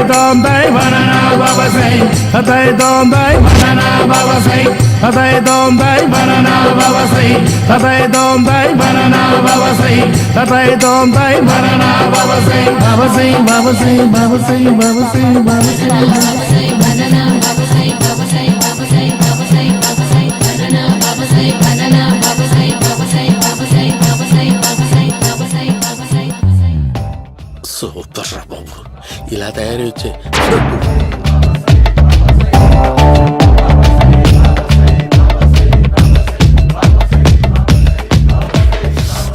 dom dai banana baba say tatai dom dai banana baba say tatai dom dai banana baba say tatai dom dai banana baba say tatai dom dai banana baba say baba say baba say baba say baba say baba say banana baba say baba say baba say baba say baba say banana baba say banana baba say baba say baba say baba say baba say baba say baba say super రా బాబు ఇలా తయారు వచ్చే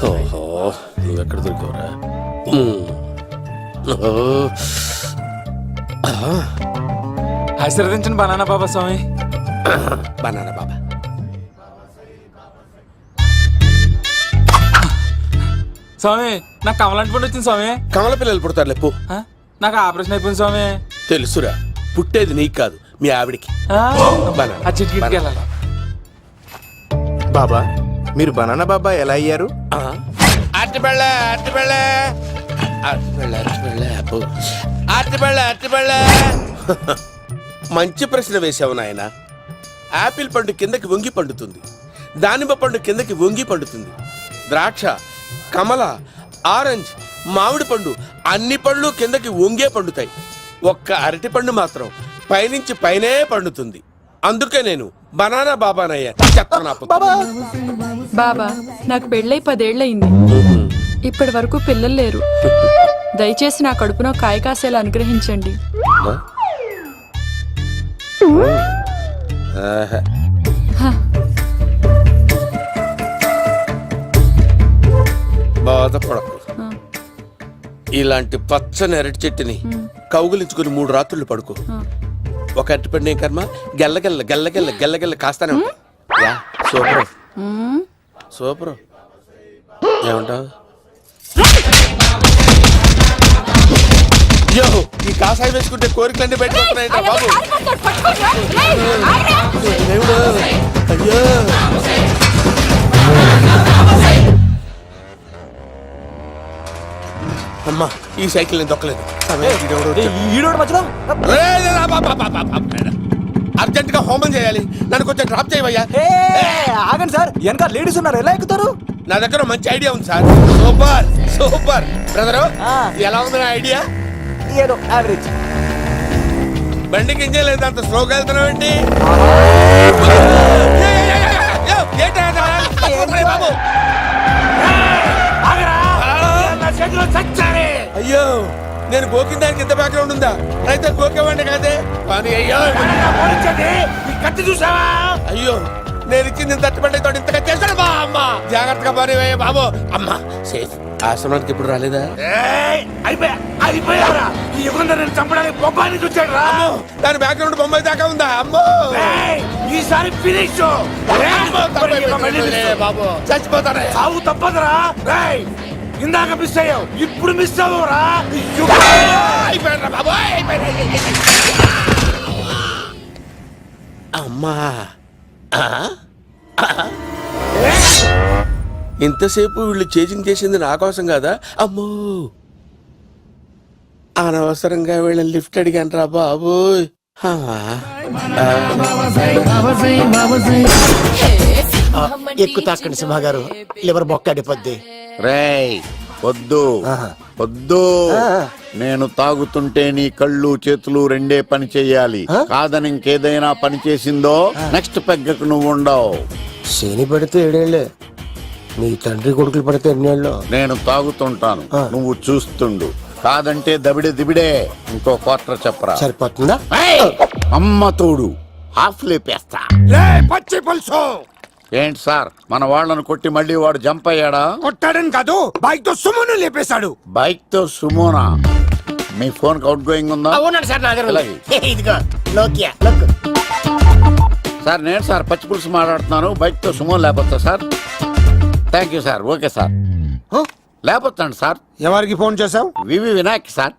ఓహో నువ్వెక్కడ దొరికావురా ఆశీర్వదించండి banana బాబా స్వామి. Banana బాబా స్వామి నాకు కమలాంటి పండు వచ్చింది స్వామి. కమల పిల్లలు పుడతారు లేపు నాకు ఆపరేషన్ అయిపోయింది స్వామి. తెలుసురా పుట్టేది నీకు కాదు మీ ఆవిడికి. ఆ చిటికి వెళ్ళాలి. బాబా మీరు బనానా బాబా ఎలా అయ్యారు? మంచి ప్రశ్న వేశావు నాయన. ఆపిల్ పండు కిందకి వంగి పండుతుంది, దానిమ్మ పండు కిందకి వంగి పండుతుంది, ద్రాక్ష, కమల, ఆరెంజ్, మామిడి పండు అన్ని పండ్లు కిందకి వంగే పండుతాయి. ఒక్క అరటి పండు మాత్రం పైనుంచి పైనే పండుతుంది. అందుకే నేను బనానా బాబానయ్యా. బాబా నాకు పెళ్ళై 10 ఏళ్ళయింది. ఇప్పటి వరకు పిల్లలు లేరు. దయచేసి నా కడుపునో కాయ కాసేలా అనుగ్రహించండి. బాధపడకు. ఇలాంటి పచ్చని అరటి చెట్టుని కౌగులించుకుని 3 రాత్రులు పడుకో. ఒక అరటి పండు కర్మ గెల్లగెల్ల గెల్లగెల్ల గెల్లగెల్ల కాస్తానే ఉంటాయి. Super super. ఏమంటావు? యో ఈ కాసాయి వేసుకుంటే కోరికలన్నీ బయటకు వస్తున్నాయంట బాబు. అయ్యో అమ్మా ఈ సైకిల్ నేను దొక్కలేదు. అర్జెంట్ గా హోమం చేయాలి, నన్ను కొంచెం డ్రాప్ చేయవయ్యా. ఆగండి సార్, వెనక లేడీస్ ఉన్నారు, ఎలా ఎక్కుతారు? నా దగ్గర మంచి ఐడియా ఉంది సార్. Super super brother. ఎలా ఉంది నా ఐడియా? ఏదో యావరేజ్. బండికి ఇంజన్ లేదు, అంత స్లోగా వెళ్తున్నావు ఏంటి? అయ్యో నేను గోకిన దానికి ఇంత బ్యాక్గ్రౌండ్ ఉందా? అయితే గోకేవాడిని కాదే. అయ్యో కత్తి చూసావా? అయ్యో నేను ఇచ్చింది తట్టుబడి తోటి ఇంతగా చేశాడు బా అమ్మ. జాగ్రత్తగా పని బాబు. అమ్మా సేఫ్. ఆశ్రమానికి ఇప్పుడు రాలేదా? అయిపోయారా? ఈ యుగంలో నేను చంపడానికి బొమ్మాయిని చూచాడు రా. దాని బ్యాక్గ్రౌండ్ బొమ్మాయి దాకా ఉందా? అమ్మో ఈసారి ఫినిష్ బాబు. చచ్చిపోతానే. సాగు తప్పదురా. ఇందాక మిస్ అయ్యావు, ఇప్పుడు మిస్ అవ్వరా. అమ్మా ఇంతసేపు వీళ్ళు చేజింగ్ చేసింది నా కోసం కాదా? అమ్మో అనవసరంగా వీళ్ళని లిఫ్ట్ అడిగాను రా బాబు. ఎక్కు తాకండి సింహ గారు, లివర్ బొక్క అడిపోద్ది. రేయ్ వద్దు వద్దు, నేను తాగుతుంటే నీ కళ్ళు చేతులు రెండే పని చెయ్యాలి. కాదని ఇంకేదైనా పని చేసిందో నెక్స్ట్ పెగ్గకు నువ్వు ఉండవు. శని పడితే 7 ఏళ్లే, నీ తండ్రి కొడుకులు పడితే 2 ఏళ్ళు. నేను తాగుతుంటాను, నువ్వు చూస్తుండు. కాదంటే దబిడే దిబిడే. ఇంకో క్వార్టర్ చెప్పరా? సరిపోతుందా? అమ్మ తోడు హాఫ్ లేపేస్తా. పచ్చి పులుసు. ఏంటి సార్, మన వాళ్ళను కొట్టి మళ్ళీ వాడు జంప్ అయ్యాడా? కొట్టాడని కాదు, బైక్ తో సుమోను లేపేశాడు. బైక్ తో సుమోనా? మీ ఫోన్ అవుట్ గోయింగ్ ఉందా? సార్ నేను సార్ పచ్చి పులుసు మాట్లాడుతున్నాను. బైక్ తో సుమో లేకపోతా sir? Thank you sir. Okay sir, లేకపోతాను సార్. ఎవరికి ఫోన్ చేసావు? VV Vinayak sir.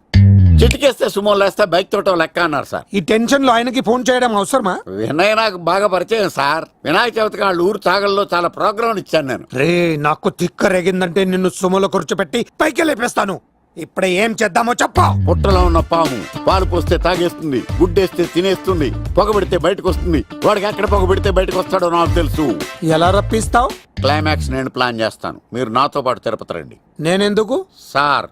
చిటికేస్తే సుమో లేస్తే బైక్ తోటో లెక్క అన్నారు సార్. ఈ టెన్షన్ లో ఆయనకి ఫోన్ చేయడం అవసరమా? వినయ్ నాకు బాగా పరిచయం సార్. వినాయక చవితికి వాళ్ళ ఊరు చాగల్లో చాలా ప్రోగ్రాం ఇచ్చాను నేను. రే నాకు తిక్క రేగిందంటే నిన్ను సుమోలో కూర్చోపెట్టి పైకి లేపేస్తాను. ఇప్పుడు ఏం చేద్దామో చెప్పు. పుట్టలో ఉన్న పాము పాలు పోస్తే తాగేస్తుంది, గుడ్డేస్తే తినేస్తుంది, పొగబెడితే బయటకు వస్తుంది. వాడికి ఎక్కడ పొగబెడితే బయటకు వస్తాడో నాకు తెలుసు. ఎలా రప్పిస్తావు? క్లైమాక్స్ నేను ప్లాన్ చేస్తాను, మీరు నాతో పాటు తిరుపతి రండి. నేనెందుకు? సార్,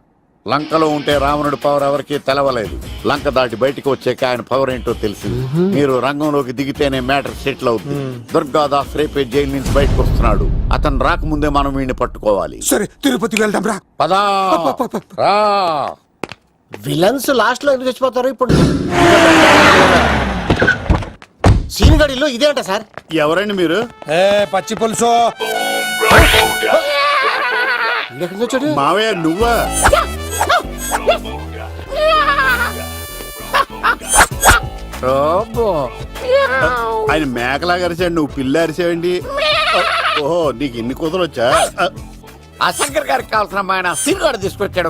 లంకలో ఉంటే రావణుడి పవర్ ఎవరికి తెలవలేదు. లంక దాటి బయటికి వచ్చాక ఆయన పవర్ ఏంటో తెలిసి మీరు రంగంలోకి దిగితేనే మ్యాటర్ సెటిల్ అవుతుంది. దుర్గాదాస్ రేపే జైలు నుంచి బయటకు వస్తున్నాడు. అతను రాకముందే మనం వీడిని పట్టుకోవాలి. సరే, తిరుపతికి వెళ్దాం రా. పదా రా. విలన్స్ లాస్ట్ లో ఎందుకు చచ్చిపోతారు? ఇప్పుడు సీన్ గడిలో ఇదే అంట సార్. ఎవరండి మీరు? ఏ పచ్చి పులుసు. ఎక్కడికి వచ్చాడు? మావయ్య నువ్వా? ఆయన మేకలాగా అరిచాడు, నువ్వు పిల్ల అరిచావండి. ఓహో, నీకు ఇన్ని కూతురు వచ్చా? ఆ శంకర్ గారికి కావాల్సిన అమ్మాయి సీనుగాడు తీసుకొచ్చాడు.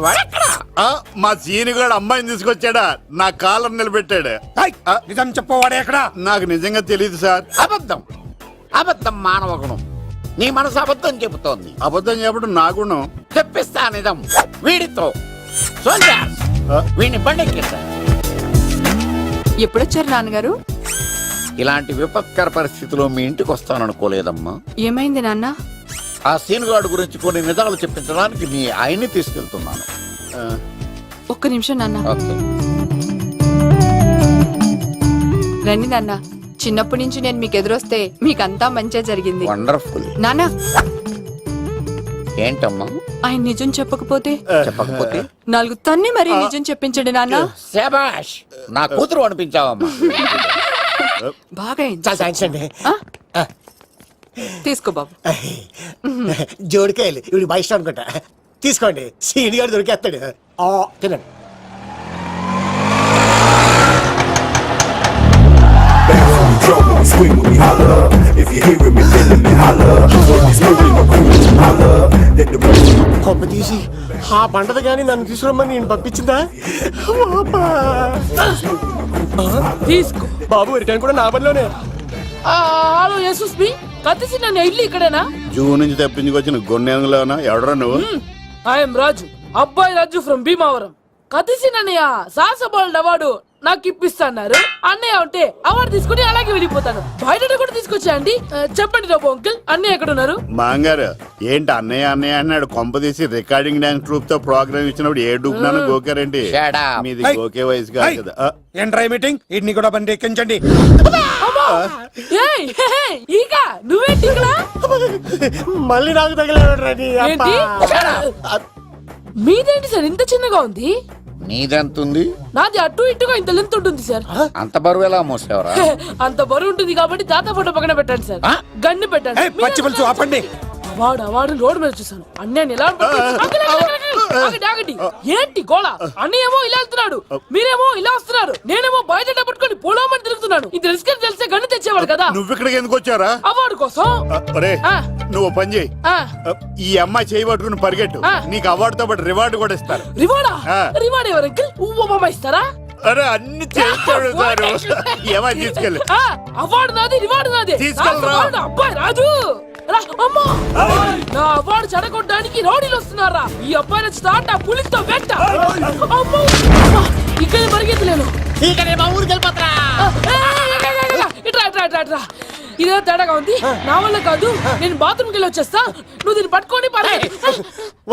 మా సీనుగాడు అమ్మాయిని తీసుకొచ్చాడా? నా కాలర్ నిలబెట్టాడు. ఏయ్, నిజం చెప్పవాడే ఎక్కడ? నాకు నిజంగా తెలియదు సార్. అబద్ధం, అబద్ధం మానవ గుణం. నీ మనసు అబద్ధం చెబుతోంది. అబద్ధం చెప్పడం నా గుణం. తెప్పిస్తా నిజం వీడితో. సోల్జర్స్, వీడిని బండెక్కిస్తా. ఎప్పుడొచ్చారు నాన్నగారు? ఇలాంటి విపత్కర పరిస్థితిలో మీ ఇంటికి వస్తాననుకోలేదమ్మా. ఏమైంది నాన్న? ఆ సీనుగాడు గురించి కొన్ని నిజాలు చెప్పించడానికి మీ ఆయన్ని తీసుకెళ్తున్నాను. ఒక్క నిమిషం నాన్న. ఓకే. రండి నాన్న. చిన్నప్పటి నుంచి నేను మీకు ఎదురొస్తే మీకంతా మంచిగా జరిగింది. వండర్ఫుల్. నాన్న, ఏంటమ్మా? ఆయన నిజం చెప్పకపోతే చెప్పకపోతే 4 తన్ని మరీ నిజం చెప్పించండి నాన్న. శభాష్, నా కూతురు అనిపించావమ్మా. బాగా అయింది. చాలా థ్యాంక్స్ అండి. తీసుకో బాబు. జోడికాయలు ఇవి బాగా ఇష్టం అనుకుంటా. తీసుకోండి, సీని గారు దొరికేస్తాడు. తినండి. Drum when we swing when we holler. If you hearing me, feeling me, holler. When we smoking or cruising, holler. Let the rest కొమ్మ తీసి ఆ పంటది కానీ నన్ను తీసుకురమ్మని నేను పంపించిందా? తీసుకో బాబు రిటర్న్ కూడా నా పనిలోనే. హలో యేసుస్ బి కత్తిసి నన్ను ఇల్లు ఇక్కడేనా? జూ నుంచి తప్పించుకొచ్చిన గొన్నెంగులోనా? ఎవడరా నువ్వు? ఐఎమ్ రాజు, అబ్బాయి రాజు ఫ్రమ్ భీమావరం. కత్తిసి నన్నయ్య సాహసబాలుడు అవార్డు నాకు ఇప్పిస్తాన్నారు. అన్నయ్య ఉంటే అవార్డు తీసుకుని అలాగే వెళ్ళిపోతాను. బయట కూడా తీసుకొచ్చా అండి. చెప్పండి రాబు అంకుల్, అన్నయ్య ఎక్కడ ఉన్నారు? మాంగారు ఏంటి అన్నయ్య అన్నయ్య అన్నాడు? కొంప తీసి రికార్డింగ్ డాన్స్ ట్రూప్ తో ప్రోగ్రామ్ ఇచ్చినప్పుడు ఏ డూబ్నాను గోకారేంటి? మీది గోకే వయసు కాదు కదా. ఏంట్రై మీటింగ్? ఇడ్ని కూడా బండి ఎక్కించండి. ఏయ్, హే, హే, ఈక నువ్వేంటి ఇక్కడ? మళ్ళీ నాకు తగిలేడు. ఏంటి? మీదేంటి సార్ ఇంత చిన్నగా ఉంది? నీదెంతుంది? నాది అటు ఇటుగా ఇంత లెంత్ ఉంటుంది సార్. అంత బరువు ఎలా మోసేవరా? అంత బరువు ఉంటుంది కాబట్టి తాత ఫోటో పక్కన పెట్టండి సార్. గన్ను పెట్టండి. ఏయ్, పచ్చి పులుసు ఆపండి. అవార్డు రోడ్డు మీద చూసాను. అన్నయ్య ఎలా ఆగండి. ఏంటి గోళ? అన్నయ్య ఏమో ఇలా వెళ్తున్నాడు, మీరేమో ఇలా వస్తున్నారు, నేనేమో బయట పట్టుకొని పోలోమని తిరుగుతున్నాను. ఇది రిస్క్ అని తెలిస్తే గన్ను తెచ్చేవాడు కదా. నువ్వు ఇక్కడికి ఎందుకు వచ్చారా? అవార్డు కోసం. నువ్వు పని చేయి, ఈ అమ్మాయి చేయి పట్టుకుని పరిగెట్టు. నీకు అవార్డుతో పాటు రివార్డు కూడా ఇస్తారు. రివార్డా? రివార్డ్ ఎవరు అంకిల్? ఉవ్వమ్మ ఇస్తారా? అరే అన్ని చేస్తాడు సార్. ఏమై తీసుకెళ్ళి. అవార్డు నాది, రివార్డు నాది. తీసుకెళ్ళరా. అబ్బాయి రాజు రా. అమ్మా, నా అవార్డు చెడగొట్టడానికి రౌడీలు వస్తున్నారా? ఈ అబ్బాయి స్టార్ట్ ఆ పులితో వెంట. అమ్మో, ఇక్కడ పరిగెత్తలేను. ఇట్రా. ఇదే తేడాగా ఉంది. నా వల్ల కాదు, నేను బాత్రూమ్కి వెళ్ళి వచ్చేస్తా. నువ్వు దీన్ని పట్టుకొని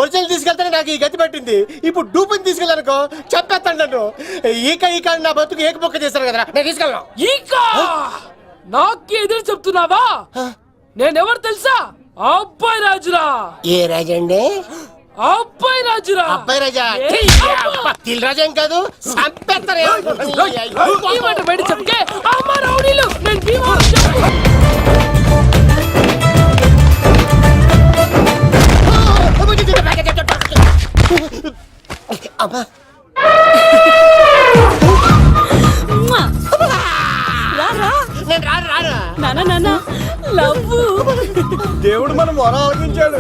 ఒరిజినల్ తీసుకెళ్తానే నాకు ఈ గతి పట్టింది. ఇప్పుడు డూపుని తీసుకెళ్ళానుకో చెప్పేస్తాను నన్ను. ఈక నా బతుకు ఏకపొక్క చేశారు కదా, నేను తీసుకెళ్ళను. ఇంకా నాకే ఎదురు చెప్తున్నావా? నేనెవరు తెలుసా? అబ్బాయి రాజురా. ఏ రాజండి? అబ్బాయి రాజురా. అబ్బాయి రాజా? తిల్ రాజా ఏం కాదు, చంపేస్తారు. ఈ మాట బయట చెప్తే అమ్మ రౌడీలు నేను భీమవరం చెప్పు. అమ్మా దేవుడు మనం మొర ఆలోచించాడు.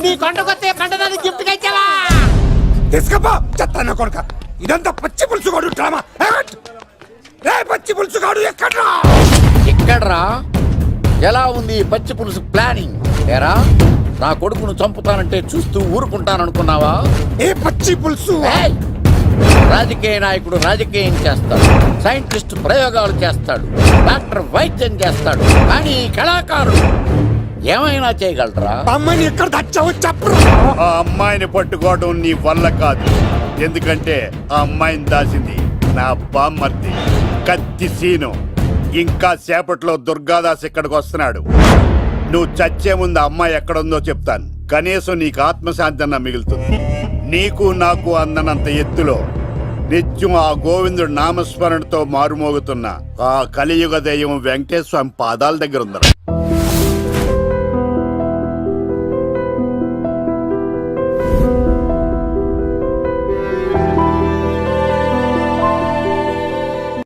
నీ కొండకొస్తే కంటదాన్ని గిఫ్ట్ ఇచ్చావా? తీసుకపో చెత్తాన్న కొడుక ఇదంతా పచ్చి పులుసుగాడు డ్రామా రే పచ్చి పులుసుగాడు ఎక్కడ్రా ఇక్కడ్రా ఎలా ఉంది ఈ పచ్చి పులుసు ప్లానింగ్ ఏరా నా కొడుకును చంపుతానంటే చూస్తూ ఊరుకుంటాననుకున్నావా ఏ పచ్చి పులుసు ఏయ్! రాజకీయ నాయకుడు రాజకీయం చేస్తాడు, సైంటిస్ట్ ప్రయోగాలు చేస్తాడు, డాక్టర్ వైద్యం చేస్తాడు, కానీ ఈ కళాకారుడు ఏమైనా చేయగలరా? అమ్మాయిని ఎక్కడ దాచావో చెప్పరు ఆ అమ్మాయిని పట్టుకోవడం నీ వల్ల కాదు, ఎందుకంటే ఆ అమ్మాయిని దాసింది నా బామ్మర్ది కత్తి సీను. ఇంకా సేపట్లో దుర్గాదాస్ ఇక్కడికి వస్తున్నాడు. నువ్వు చచ్చే ముందు ఆ అమ్మాయి ఎక్కడుందో చెప్తాను, కనీసం నీకు ఆత్మశాంతి అన్న మిగులుతుంది. నీకు నాకు అందనంత ఎత్తులో నిత్యం ఆ గోవిందుడు నామస్మరణతో మారుమోగుతున్న ఆ కలియుగ దైవం వెంకటేశ్వర స్వామి పాదాల దగ్గర ఉందరా.